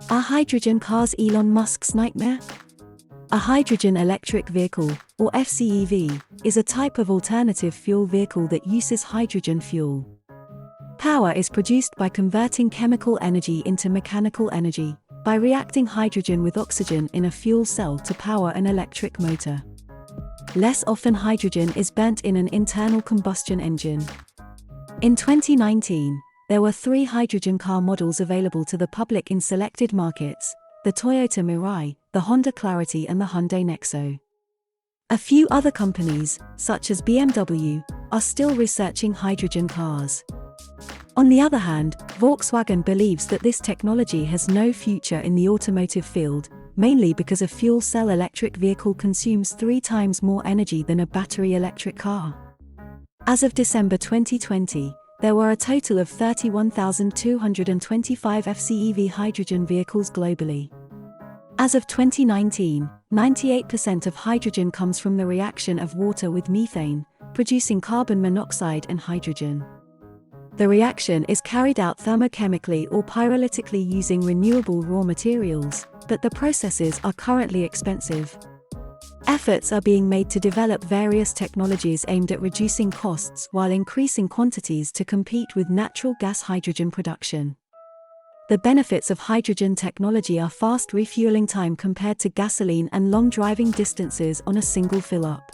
Are hydrogen cars Elon Musk's nightmare? A hydrogen electric vehicle, or FCEV, is a type of alternative fuel vehicle that uses hydrogen fuel. Power is produced by converting chemical energy into mechanical energy, by reacting hydrogen with oxygen in a fuel cell to power an electric motor. Less often, hydrogen is burnt in an internal combustion engine. In 2019, there were 3 hydrogen car models available to the public in selected markets: the Toyota Mirai, the Honda Clarity and the Hyundai Nexo. A few other companies, such as BMW, are still researching hydrogen cars. On the other hand, Volkswagen believes that this technology has no future in the automotive field, mainly because a fuel cell electric vehicle consumes 3 times more energy than a battery electric car. As of December 2020, there were a total of 31,225 FCEV hydrogen vehicles globally. As of 2019, 98% of hydrogen comes from the reaction of water with methane, producing carbon monoxide and hydrogen. The reaction is carried out thermochemically or pyrolytically using renewable raw materials, but the processes are currently expensive. Efforts are being made to develop various technologies aimed at reducing costs while increasing quantities to compete with natural gas hydrogen production. The benefits of hydrogen technology are fast refueling time compared to gasoline and long driving distances on a single fill-up.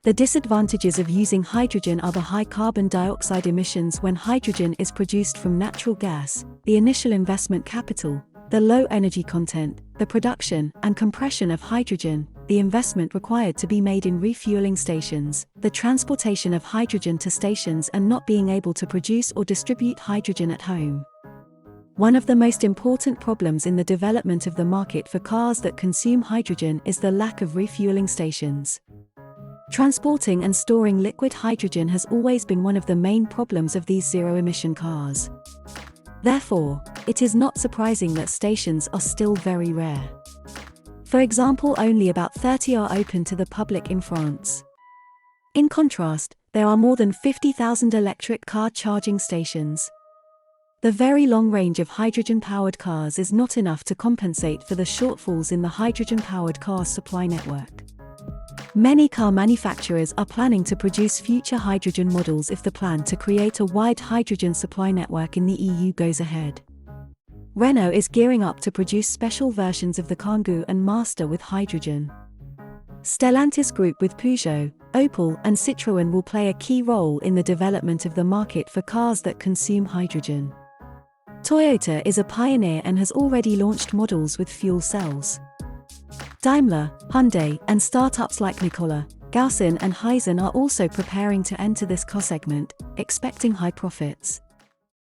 The disadvantages of using hydrogen are the high carbon dioxide emissions when hydrogen is produced from natural gas, the initial investment capital, the low energy content, the production and compression of hydrogen, the investment required to be made in refueling stations, the transportation of hydrogen to stations, and not being able to produce or distribute hydrogen at home. One of the most important problems in the development of the market for cars that consume hydrogen is the lack of refueling stations. Transporting and storing liquid hydrogen has always been one of the main problems of these zero-emission cars. Therefore, it is not surprising that stations are still very rare. For example, only about 30 are open to the public in France. In contrast, there are more than 50,000 electric car charging stations. The very long range of hydrogen-powered cars is not enough to compensate for the shortfalls in the hydrogen-powered car supply network. Many car manufacturers are planning to produce future hydrogen models if the plan to create a wide hydrogen supply network in the EU goes ahead. Renault is gearing up to produce special versions of the Kangoo and Master with hydrogen. Stellantis Group with Peugeot, Opel and Citroën will play a key role in the development of the market for cars that consume hydrogen. Toyota is a pioneer and has already launched models with fuel cells. Daimler, Hyundai, and startups like Nikola, Gaussen and Hyzon are also preparing to enter this car segment, expecting high profits.